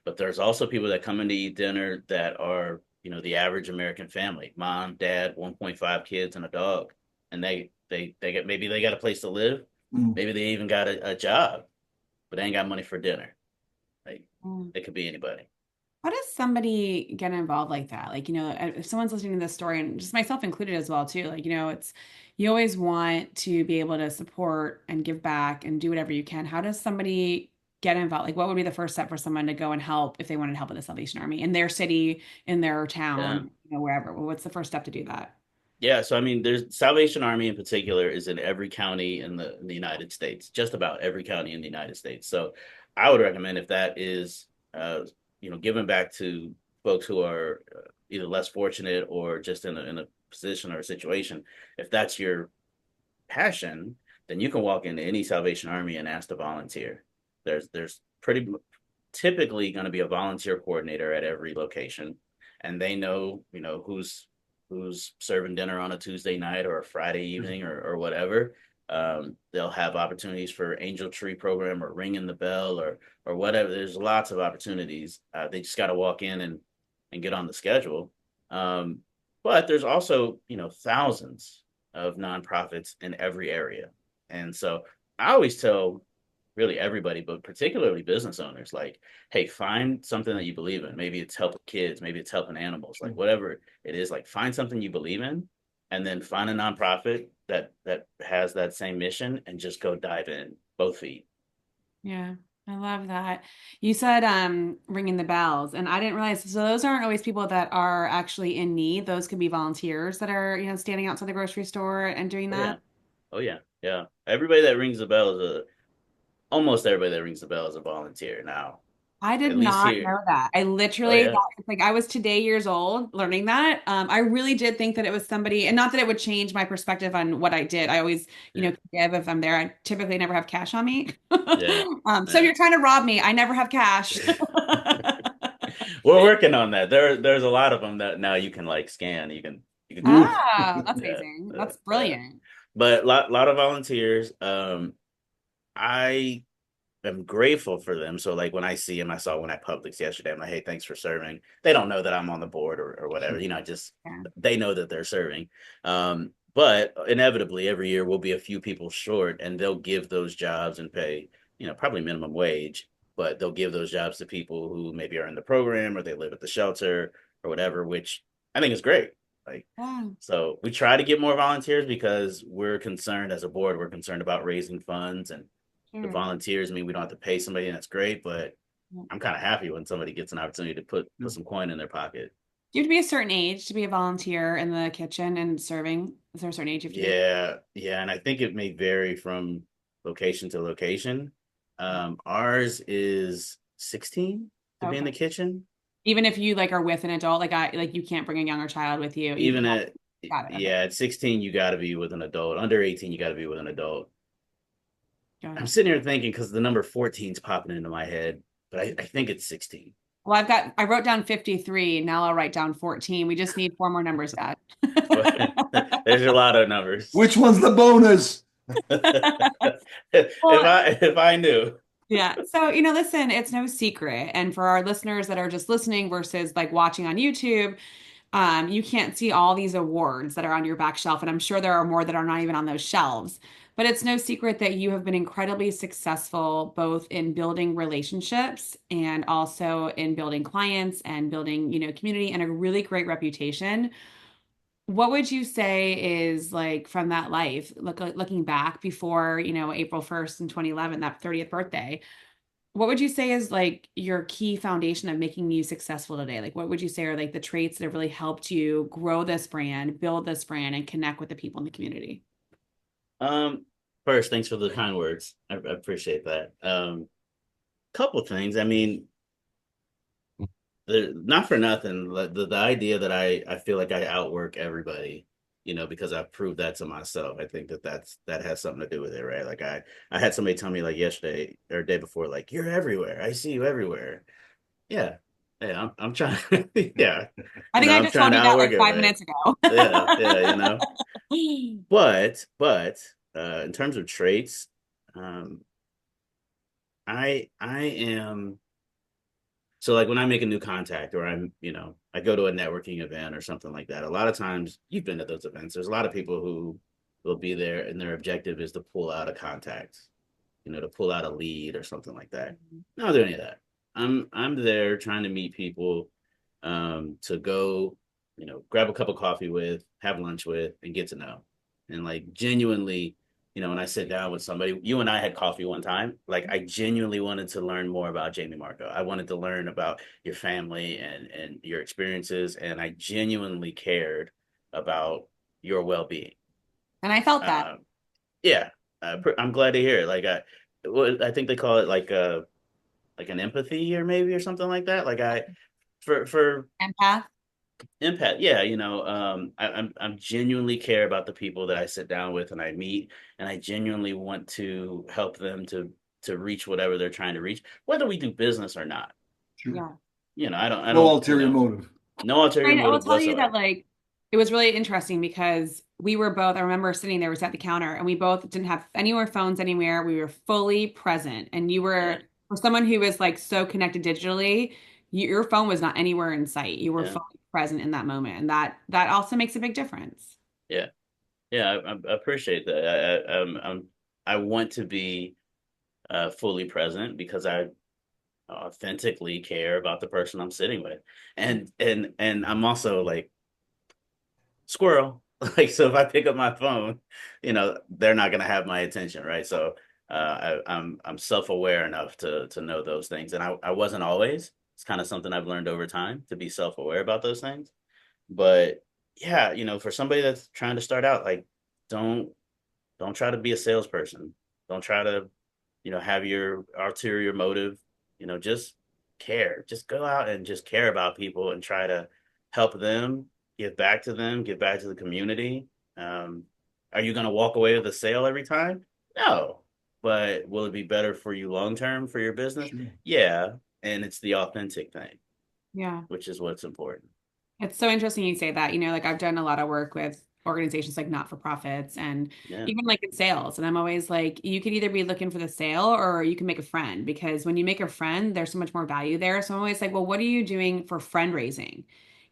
But there's also people that come in to eat dinner that are, the average American family, mom, dad, 1.5 kids, and a dog, and they get maybe they got a place to live. Mm. Maybe they even got a job, but they ain't got money for dinner. Like Mm. it could be anybody. How does somebody get involved like that? Like, if someone's listening to this story, and just myself included as well, too, like, it's you always want to be able to support and give back and do whatever you can. How does somebody get involved? Like, what would be the first step for someone to go and help if they wanted help with the Salvation Army in their city, in their Yeah. town, wherever? Well, what's the first step to do that? Yeah, so I mean, there's Salvation Army in particular is in every county in the United States, just about every county in the United States. So I would recommend if that is, giving back to folks who are either less fortunate or just in a position or a situation. If that's your passion, then you can walk into any Salvation Army and ask to volunteer. There's pretty typically going to be a volunteer coordinator at every location, and they know who's serving dinner on a Tuesday night or a Friday evening or whatever. They'll have opportunities for Angel Tree program or ringing the bell or whatever. There's lots of opportunities. They just got to walk in and get on the schedule. Um, but there's also thousands of nonprofits in every area, and so I always tell really everybody, but particularly business owners, like, hey, find something that you believe in. Maybe it's helping kids, maybe it's helping animals, like whatever it is, like find something you believe in and then find a nonprofit that has that same mission and just go dive in both feet. Yeah, I love that. You said ringing the bells, and I didn't realize so those aren't always people that are actually in need. Those could be volunteers that are, standing outside the grocery store and doing Oh that. yeah. Oh yeah. Yeah. Everybody that rings the bell is a almost everybody that rings the bell is a volunteer now. I did At least not here. know that. I Oh literally yeah. thought, it's like I was today years old learning that. I really did think that it was somebody, and not that it would change my perspective on what I did. I always, Yeah. give if I'm there. I typically never have cash on me. Yeah. So if Yeah. you're trying to rob me, I never have cash. We're working on that. There's a lot of them that now you can like scan. You can do Oof. that. Ah, that's Yeah, amazing. That's brilliant. but lot of volunteers. I am grateful for them. So like when I see them, I saw one at Publix yesterday. I'm like, hey, thanks for serving. They don't know that I'm on the board or whatever, Sure. just Yeah. they know that they're serving. But inevitably every year we'll be a few people short and they'll give those jobs and pay, probably minimum wage, but they'll give those jobs to people who maybe are in the program or they live at the shelter or whatever, which I think is great. Like, Yeah. so we try to get more volunteers because we're concerned as a board, we're concerned about raising funds and the Sure. volunteers mean we don't have to pay somebody, and that's great. But Yeah. I'm kind of happy when somebody gets an opportunity to put Yeah. some coin in their pocket. Do you have to be a certain age to be a volunteer in the kitchen and serving? Is there a certain age you have to be? Yeah, yeah, and I think it may vary from location to location. Ours is 16 to be in Okay. the kitchen. Even if you like are with an adult, like you can't bring a younger child with you. You Even have, at got it. Okay. Yeah, at 16 you got to be with an adult. Under 18 you got to be with an adult. Got I'm it. sitting here thinking because the number 14 is popping into my head, but I think it's 16. Well, I wrote down 53. Now I'll write down 14. We just need four more numbers, Dad. There's a lot of numbers. Which one's the bonus? Well, If I knew. yeah. So, listen, it's no secret. And for our listeners that are just listening versus like watching on YouTube, you can't see all these awards that are on your back shelf. And I'm sure there are more that are not even on those shelves. But it's no secret that you have been incredibly successful both in building relationships and also in building clients and building, community and a really great reputation. What would you say is like from that life, looking back before, April 1st in 2011, that 30th birthday? What would you say is like your key foundation of making you successful today? Like, what would you say are like the traits that have really helped you grow this brand, build this brand, and connect with the people in the community? Um, First, thanks for the kind words. I appreciate that. Couple things. I mean, not for nothing. The idea that I feel like I outwork everybody, because I've proved that to myself. I think that has something to do with it, right? Like I had somebody tell me like yesterday or day before, like you're everywhere. I see you everywhere. Yeah, yeah. I'm trying. Yeah, I think I I'm just trying told to you that outwork like five everybody. minutes ago. Yeah, yeah. But in terms of traits, um, I am so like when I make a new contact or I go to a networking event or something like that. A lot of times you've been to those events. There's a lot of people who will be there and their objective is to pull out a contact, to pull out a lead or something like that. I don't do any of that. I'm there trying to meet people, to go, grab a cup of coffee with, have lunch with, and get to know. And like genuinely, when I sit down with somebody, you and I had coffee one time. Like I genuinely wanted to learn more about Jamie Marco. I wanted to learn about your family and your experiences, and I genuinely cared about your well being. And I felt that. Um, yeah, I'm glad to hear it. I think they call it like an empathy or maybe or something like that. Like for Empath. impact, yeah, I'm genuinely care about the people that I sit down with and I meet, and I genuinely want to help them to reach whatever they're trying to reach, whether we do business or not. Sure. Yeah. I No don't, ulterior motive. no ulterior I will motive tell you that whatsoever. like it was really interesting because we were both, I remember sitting there, we sat at the counter and we both didn't have anywhere phones anywhere. We were fully present. And you Yeah, were for someone who was like so connected digitally, your phone was not anywhere in sight. You were yeah, fully present in that moment. And that also makes a big difference. yeah, yeah. I appreciate that. I want to be fully present because I authentically care about the person I'm sitting with, and I'm also like squirrel. Like, so if I pick up my phone, they're not gonna have my attention, right? So I'm self-aware enough to know those things. And I wasn't always. It's kind of something I've learned over time to be self-aware about those things. But yeah, for somebody that's trying to start out, like don't don't try to be a salesperson. Don't try to, have your ulterior motive, just care. Just go out and just care about people and try to help them, give back to the community. Um, are you going to walk away with a sale every time? No. But will it be better for you long term for your business? Sure. Yeah. And it's the authentic thing, Yeah. which is what's important. It's so interesting you say that. Like I've done a lot of work with organizations like not-for-profits and Yeah. even like in sales. And I'm always like, you could either be looking for the sale or you can make a friend because when you make a friend, there's so much more value there. So I'm always like, well, what are you doing for friend raising?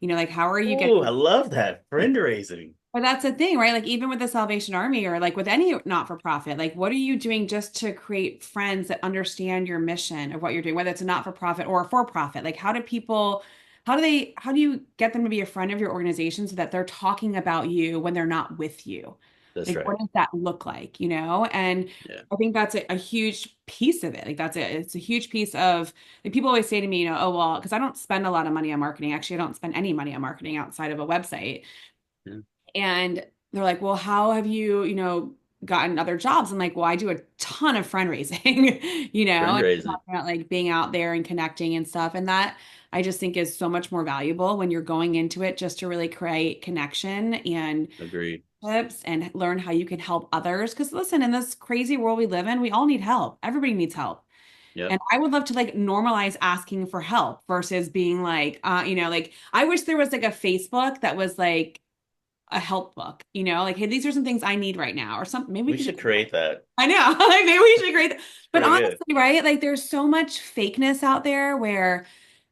Like how are you Oh, I getting love that. Friend raising. but that's the thing, right? Like even with the Salvation Army or like with any not-for-profit, like what are you doing just to create friends that understand your mission of what you're doing, whether it's a not-for-profit or a for-profit? Like how do you get them to be a friend of your organization so that they're talking about you when they're not with you? That's Like right. what does that look like, And Yeah. I think that's a huge piece of it. Like that's it. It's a huge piece of like people always say to me, oh well, because I don't spend a lot of money on marketing. Actually, I don't spend any money on marketing outside of a website. Yeah. And they're like, well, how have you, gotten other jobs? I'm like, well, I do a ton of friend raising, Friend and raising. talking about like being out there and connecting and stuff. And that I just think is so much more valuable when you're going into it just to really create connection and Agreed. tips and learn how you can help others. Because listen, in this crazy world we live in, we all need help. Everybody needs help. Yep. And I would love to like normalize asking for help versus being like, like I wish there was like a Facebook that was like a help book, like, hey, these are some things I need right now, or something. Maybe we We could do should create that. I know, like maybe we should create that. But Pretty good. honestly, right? Like there's so much fakeness out there where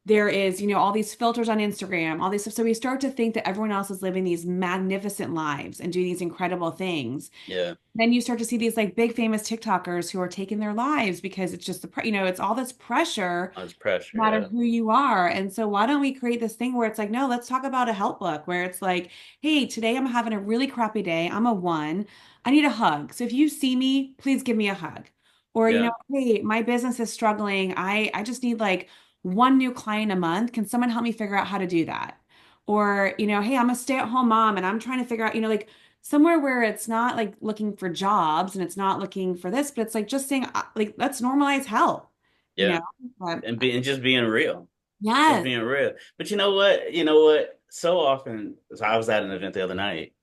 there is, all these filters on Instagram, all these stuff. So we start to think that everyone else is living these magnificent lives and doing these incredible things. Yeah. Then you start to see these like big famous TikTokers who are taking their lives because it's just it's all this pressure Lots of pressure. no matter Yeah. who you are. And so why don't we create this thing where it's like, no, let's talk about a help book where it's like, hey, today I'm having a really crappy day. I'm a one. I need a hug. So if you see me, please give me a hug. Or, Yeah. hey, my business is struggling. I just need like one new client a month. Can someone help me figure out how to do that? Or, hey, I'm a stay-at-home mom and I'm trying to figure out, like somewhere where it's not like looking for jobs and it's not looking for this, but it's like just saying, like, let's normalize help, you Yeah. know? But, And just being real. Just yes. being real. But you know what? You know what? So often, so I was at an event the other night,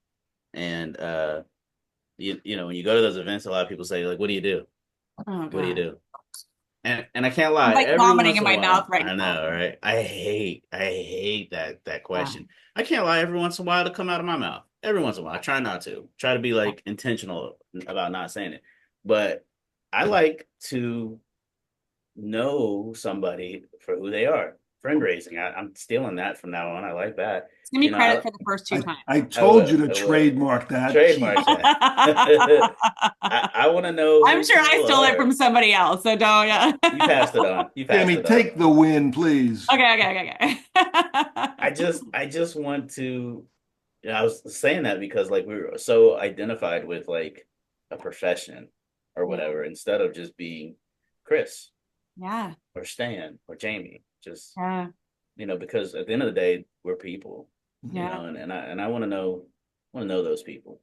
and when you go to those events, a lot of people say, like, what do you do? Oh What do you God. do? And I can't I'm lie, like every vomiting once in in a my mouth while, right I now. know, right? I hate that Yeah. question. I can't lie, every once in a while to come out of my mouth. Every once in a while. I try not to. Try to be like intentional about not saying it. But I like to know somebody for who they are. Friend raising. I'm stealing that from now on. I like that. Just give me You know, credit for the first two I, times. I I told you will. to I will. trademark that. Trademark Jeez. that. I want to know I'm who sure I people stole it are. from somebody else, so don't, yeah. You passed it on. You passed Jamie, it on. take the win, please. Okay, okay, okay, I okay. just want to. I was saying that because like we were so identified with like a profession or Yeah, whatever instead of just being Chris yeah, or Stan or Jamie. Just yeah, because at the end of the day we're people, yeah. and I want to know those people.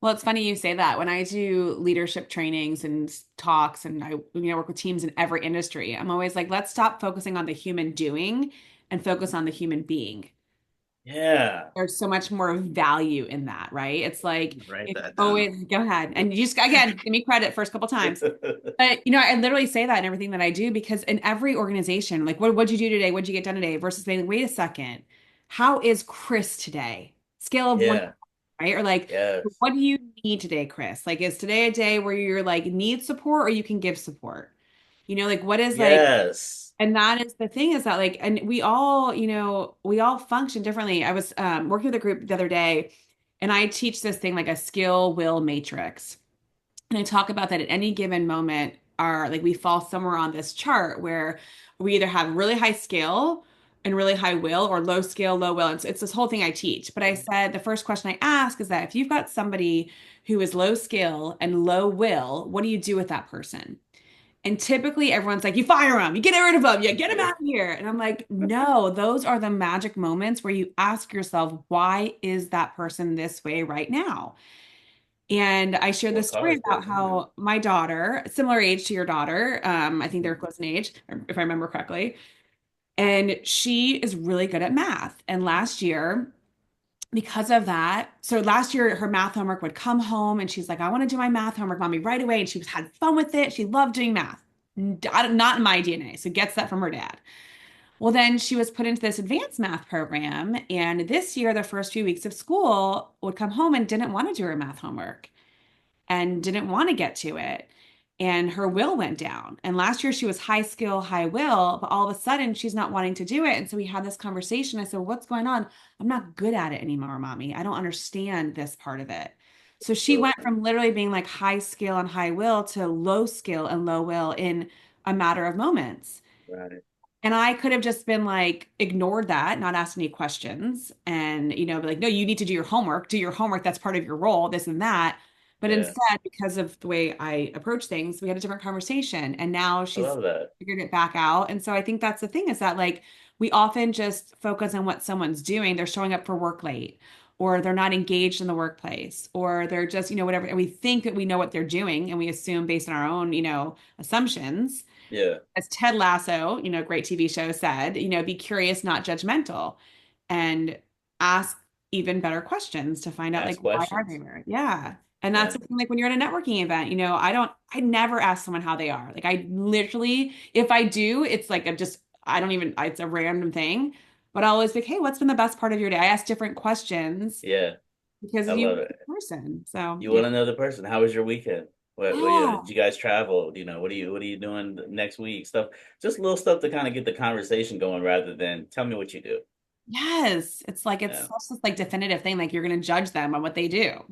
Well, it's funny you say that. When I do leadership trainings and talks, and I, work with teams in every industry, I'm always like, let's stop focusing on the human doing and focus on the human being. Yeah, There's so much more value in that, right? It's like write it's that down. always go ahead and you just again give me credit first couple times. But I literally say that in everything that I do because in every organization, like what'd you do today? What'd you get done today? Versus being, wait a second, how is Chris today? Scale of one, Yeah. right? Or like, Yes. what do you need today, Chris? Like, is today a day where you're like need support or you can give support? Like what is like Yes. and that is the thing is that like, and we all function differently. I was working with a group the other day and I teach this thing like a skill will matrix. And I talk about that at any given moment are like we fall somewhere on this chart where we either have really high skill and really high will or low skill, low will. It's this whole thing I teach. But I said the first question I ask is that if you've got somebody who is low skill and low will, what do you do with that person? And typically everyone's like, you fire them, you get rid of them, you get them out of here. And I'm like, no, those are the magic moments where you ask yourself, why is that person this way right now? And I shared What this story caused about it? Yeah. how my daughter, similar age to your daughter, I think they're Mhm. close in age, if I remember correctly, and she is really good at math. And last year, because of that, so last year her math homework would come home and she's like, I want to do my math homework, mommy, right away. And she had fun with it. She loved doing math. Not in my DNA. So gets that from her dad. Well, then she was put into this advanced math program. And this year, the first few weeks of school, would come home and didn't want to do her math homework and didn't want to get to it. And her will went down. And last year she was high skill, high will, but all of a sudden she's not wanting to do it. And so we had this conversation. I said, "What's going on? I'm not good at it anymore, mommy. I don't understand this part of it." So she So, went from literally being like high skill and high will to low skill and low will in a matter of moments. right. And I could have just been like, ignored that, not asked any questions, and, be like, no, you need to do your homework. Do your homework. That's part of your role, this and that. But Yeah. instead, because of the way I approach things, we had a different conversation. And now I she's love that. figured it back out. And so I think that's the thing is that like we often just focus on what someone's doing. They're showing up for work late, or they're not engaged in the workplace, or they're just, whatever. And we think that we know what they're doing, and we assume based on our own, assumptions. Yeah. As Ted Lasso, great TV show said, be curious, not judgmental, and ask even better questions to find out like Ask why are they questions. there? Yeah. And that's Yeah. the thing, like when you're at a networking event, I never ask someone how they are. Like I literally, if I do, it's like I don't even, it's a random thing, but I'll always be like, hey, what's been the best part of your day? I ask different questions Yeah. because I you love are it. the person. So You yeah. want to know the person. How was your weekend? Yeah. Did you guys travel? What are you doing next week? Stuff, just little stuff to kind of get the conversation going rather than tell me what you do. Yes. It's like, it's Yeah. such this like definitive thing. Like you're going to judge them on what they do.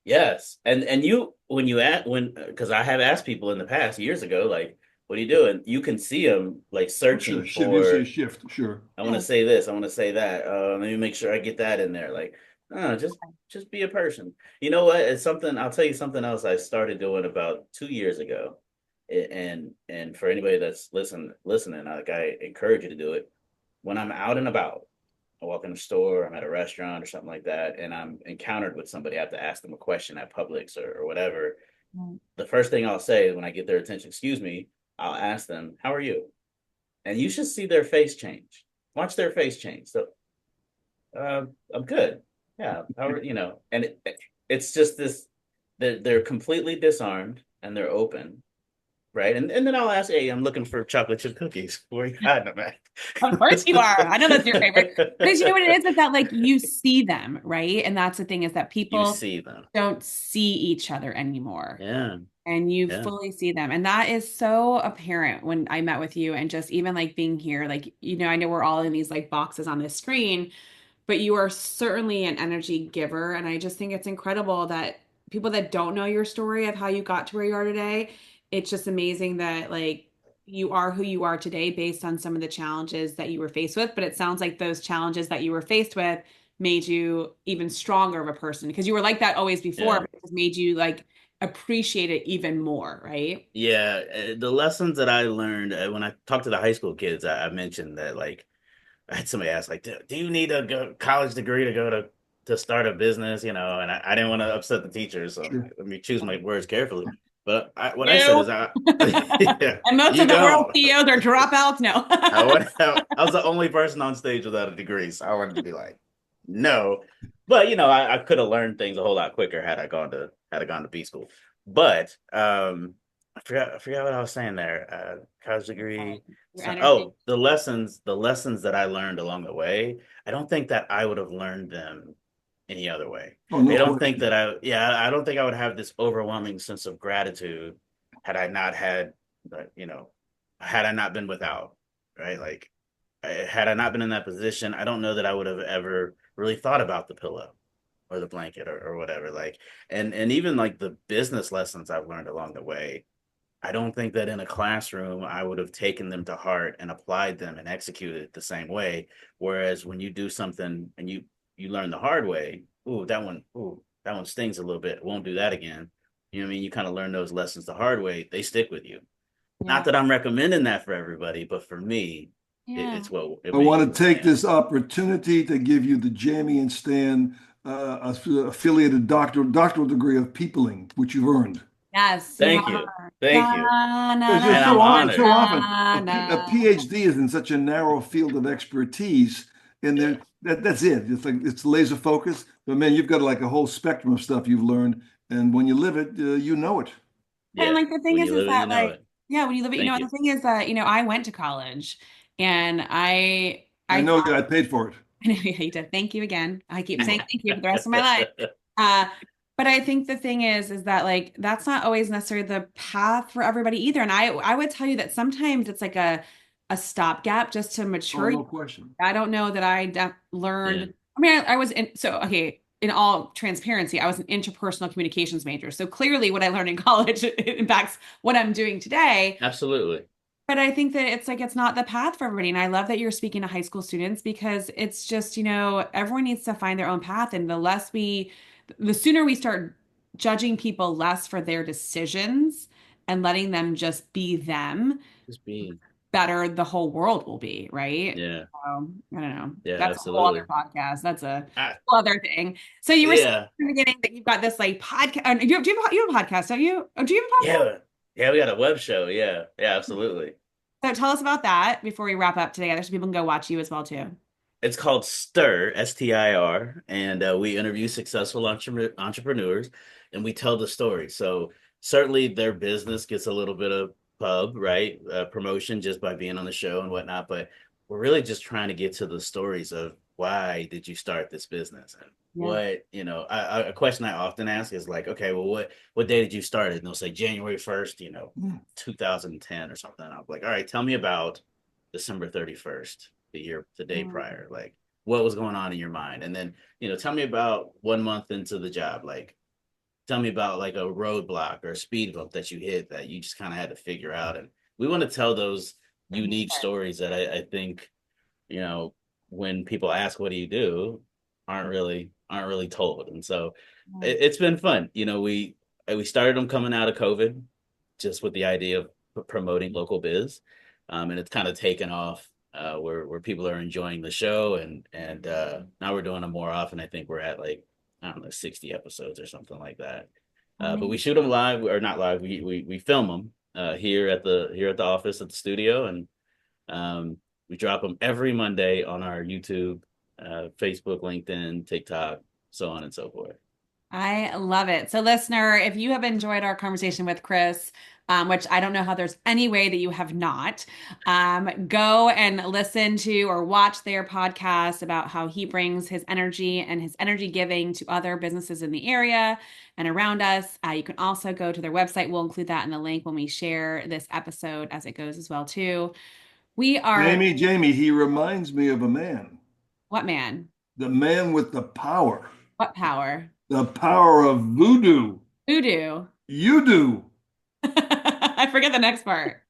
Yes. And you, when you ask, because I have asked people in the past years ago, like, what are you doing? You can see them like Oh, sure. searching Shift. You see a for, shift. Sure. I want to Yeah. say this, I want to say that. Let me make sure I get that in there. Like, no, just be a person. You know what? It's something. I'll tell you something else I started doing about 2 years ago, and for anybody that's listening, like I encourage you to do it. When I'm out and about, I walk in the store, I'm at a restaurant or something like that, and I'm encountered with somebody, I have to ask them a question at Publix or whatever. Right. The first thing I'll say when I get their attention, excuse me, I'll ask them, "How are you?" And you should see their face change. Watch their face change. So, I'm good. Yeah, how are And it's just this. They're completely disarmed and they're open, right? And then I'll ask, "Hey, I'm looking for chocolate chip cookies. Where you hiding them Of course you are. I know that's your favorite. Because you know what it at?" is that like you see them, right? And that's the thing is that You people see them. don't see each other anymore. Yeah, And you yeah, fully see them. And that is so apparent when I met with you and just even like being here, like, I know we're all in these like boxes on this screen, but you are certainly an energy giver. And I just think it's incredible that people that don't know your story of how you got to where you are today, it's just amazing that like you are who you are today based on some of the challenges that you were faced with. But it sounds like those challenges that you were faced with made you even stronger of a person because you were like that always before, yeah. but it just made you like appreciate it even more, right? Yeah, the lessons that I learned when I talked to the high school kids, I mentioned that like I had somebody ask like, do you need a college degree to go to start a business? And I didn't want to upset the teachers, so Sure. let me choose my words carefully. But what I said You. is, yeah, And most you of the world don't. CEOs are dropouts. No. I was the only person on stage without a degree, so I wanted to be like, no. But I could have learned things a whole lot quicker had I gone to B school. But I forgot what I was saying there. College degree. Your So, energy. oh, the lessons that I learned along the way. I don't think that I would have learned them any other way. Oh, I no don't think question. that I don't think I would have this overwhelming sense of gratitude had I not had, had I not been without, right? Like, had I not been in that position, I don't know that I would have ever really thought about the pillow or the blanket or whatever. Like, and even like the business lessons I've learned along the way, I don't think that in a classroom I would have taken them to heart and applied them and executed it the same way. Whereas when you do something and you learn the hard way, ooh, that one stings a little bit. Won't do that again. You know what I mean? You kind of learn those lessons the hard way. They stick with you. Not Yeah. that I'm recommending that for everybody, but for me, Yeah. it's what it I made want who to I take am. this opportunity to give you the Jamie and Stan affiliated doctoral degree of peopling, which you've earned. Yes, you have Thank you. her. Thank you. Da, na, It's na, just And I'm so honored. often na, a na. PhD is in such a narrow field of expertise, and Yeah. then that's it. It's like it's laser focus. But man, you've got like a whole spectrum of stuff you've learned, and when you live it, you know it. And Yeah. like the thing When you is live it, you that know like, it. yeah, when you live it, Thank the you. thing is that, I went to college And I I know I paid for it. I know you hate to thank you again. I keep saying thank you for the rest of my life. Uh, but I think the thing is that like that's not always necessarily the path for everybody either. And I would tell you that sometimes it's like a stopgap just to Oh, mature. no question. I don't know that Yeah, learned. I mean, I was in, so okay. In all transparency, I was an interpersonal communications major. So clearly, what I learned in college impacts what I'm doing today. absolutely. But I think that it's like it's not the path for everybody. And I love that you're speaking to high school students because it's just, everyone needs to find their own path. And the sooner we start judging people less for their decisions and letting them just be them, Just being. better the whole world will be, right? Yeah, I don't know. yeah, That's a whole other absolutely. podcast. That's a I, whole other thing. So you were saying yeah, in the beginning that you've got this like podcast. You have a podcast, don't you? Oh, do you have a podcast? yeah, yeah. We got a web show. Yeah, yeah, absolutely. So tell us about that before we wrap up together so people can go watch you as well too. It's called Stir, STIR, and we interview successful entrepreneurs, and we tell the story. So certainly their business gets a little bit of pub, right, promotion just by being on the show and whatnot. But we're really just trying to get to the stories of why did you start this business and Yeah. what a question I often ask is like, okay, well, what day did you start it? And they'll say January 1st, Mm. 2010 or something. I'm like, all right, tell me about December 31st, the day Mm. prior, like what was going on in your mind, and then tell me about 1 month into the job, like tell me about like a roadblock or a speed bump that you hit that you just kind of had to figure out. And we want to tell those unique stories that I think you know when people ask what do you do aren't really told. And so it's been fun. We started them coming out of COVID, just with the idea of promoting local biz, and it's kind of taken off, where people are enjoying the show, and now we're doing them more often. I think we're at like, I don't know, 60 episodes or something like that. But we shoot them live, or not live. We film them here at the office at the studio, and we drop them every Monday on our YouTube, Facebook, LinkedIn, TikTok, so on and so forth. I love it. So, listener, if you have enjoyed our conversation with Chris, which I don't know how there's any way that you have not, go and listen to or watch their podcast about how he brings his energy and his energy giving to other businesses in the area and around us. You can also go to their website. We'll include that in the link when we share this episode as it goes as well too. We are Jamie, he reminds me of a man, what man? the man with What power? the power of voodoo. Voodoo. You do. I forget the next part.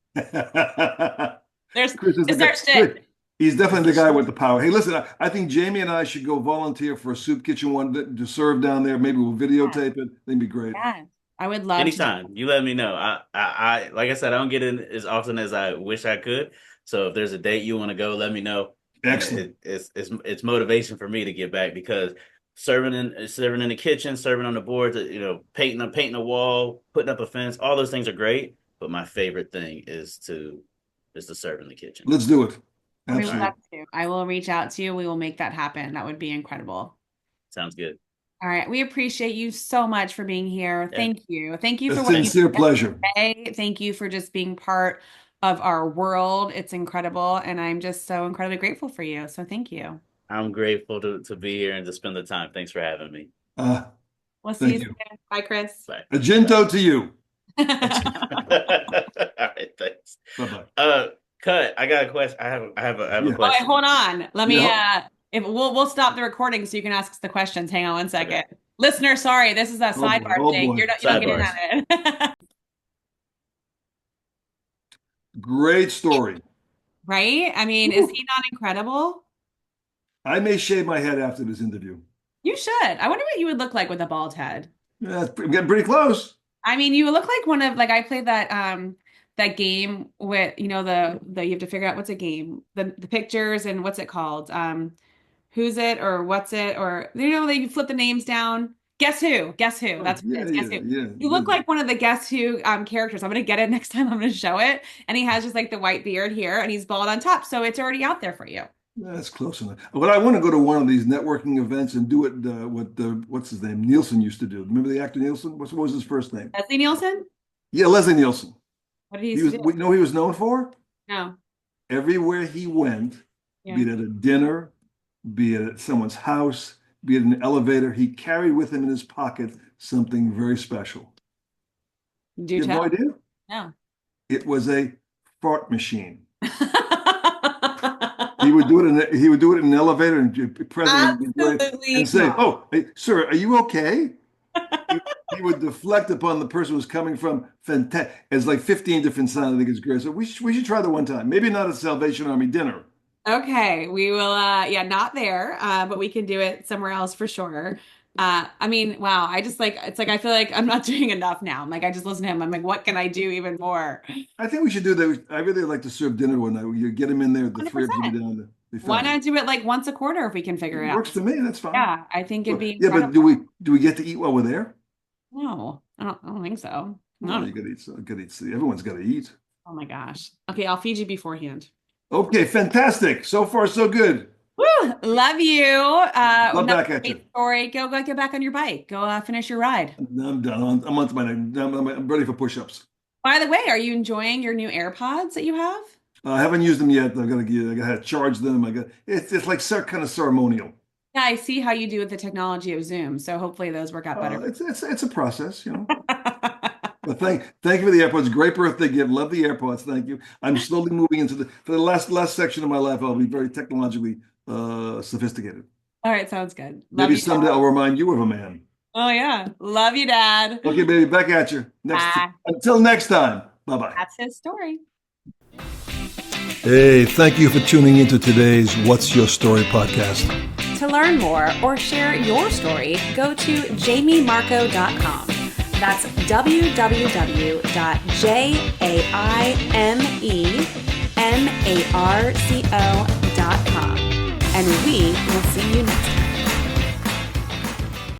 There's Chris is the it's guy. our shit. He's definitely the guy with the power. Hey, listen, I think Jamie and I should go volunteer for a soup kitchen one to serve down there. Maybe we'll videotape it. That'd be great. Yeah. I would love to. Anytime you let me know. Like I said, I don't get in as often as I wish I could. So if there's a date you want to go, let me know. And Excellent. it's motivation for me to get back, because serving in the kitchen, serving on the board, painting a wall, putting up a fence, all those things are great. But my favorite thing is to serve in the kitchen. Let's do it. We would All right, Absolutely. love to. I will reach out to you. We will make that happen. That would be incredible. sounds good. All right. We appreciate you so much for being here. Yeah, Thank you. Thank you A for what you sincere did pleasure. today. Thank you for just being part of our world. It's incredible. And I'm just so incredibly grateful for you. So thank you. I'm grateful to be here and to spend the time. Thanks for having me. Uh, We'll see you Thank you. soon. Bye, Chris. Bye. A ginto to you. All right, thanks. Bye-bye. Cut. I got a question. I have a Yeah. Oh, wait, question. hold on. Let me Yeah. if we'll stop the recording so you can ask us the questions. Hang on one second. Okay. Listener, sorry, this is a Oh boy. sidebar Oh thing. boy. You don't get in Sidebars. on it. Great story. Right? I mean, is Woo. he not incredible? I may shave my head after this interview. You should. I wonder what you would look like with a bald head. Yeah, I'm getting pretty close. I mean, you look like one of like I played that game with the you have to figure out what's a game. The pictures and what's it called? Who's it or what's it or that you flip the names down. Guess who? Guess who? Oh, That's what yeah, it is. Guess yeah, who? yeah. You look like one of the Guess Who characters. I'm gonna get it next time. I'm gonna show it. And he has just like the white beard here and he's bald on top. So it's already out there for you. That's close enough. But I want to go to one of these networking events and do it what what's his name? Nielsen used to do. Remember the actor Nielsen? What was his first name? Leslie Nielsen? Yeah, Leslie Nielsen. What did he He used was, to do? you know, who he was known for? No. everywhere he went, Yeah. be it at a dinner, be it at someone's house, be it in an elevator, he carried with him in his pocket something very special. Do You have no tell. idea? No. It was a fart machine. He would do it in an elevator and present and Absolutely say, not. "Oh, hey, sir, are you okay?" He, he would deflect upon the person who's coming from. Fantastic. It's like 15 different sounds. I think it's great. So we should try that one time. Maybe not at Salvation Army dinner. Okay, we will yeah, not there, but we can do it somewhere else for sure. I mean, wow, I just like it's like I feel like I'm not doing enough now. I'm like I just listen to him. I'm like, what can I do even more? I think we should do that. I really like to serve dinner one night. You get them in there. The three of us will be 100%. down there. Be Why fabulous. not do it like once a quarter if we can figure It it works out? for me. That's fine. Yeah, I think it'd be Yeah, but incredible. do we get to eat while we're there? No, I don't think so. Well, No. you gotta eat. Gotta eat. Everyone's got to eat. Oh my gosh. Okay, I'll feed you beforehand. Okay, fantastic. So far, so good. Woo! Love you. Love Another back at you. great story. Go get back on your bike. Go finish your ride. I'm done. I'm on to my next. I'm ready for push-ups. By the way, are you enjoying your new AirPods that you have? I haven't used them yet. I gotta charge them. It's like kind of ceremonial. Yeah, I see how you do with the technology of Zoom. So hopefully those work out better. It's a process, you know. But thank you for the AirPods. Great birthday gift. Love the AirPods. Thank you. I'm slowly moving into for the last section of my life. I'll be very technologically sophisticated. All right, sounds good. Love Maybe you, someday Dad. I'll remind you of a man. Oh yeah. Love you, Dad. Okay, baby, back at you. Bye. Until next time. Bye-bye. That's his story. Hey, thank you for tuning into today's What's Your Story podcast. To learn more or share your story, go to jamiemarco.com. That's www.jaimemarco.com. And we will see you next time.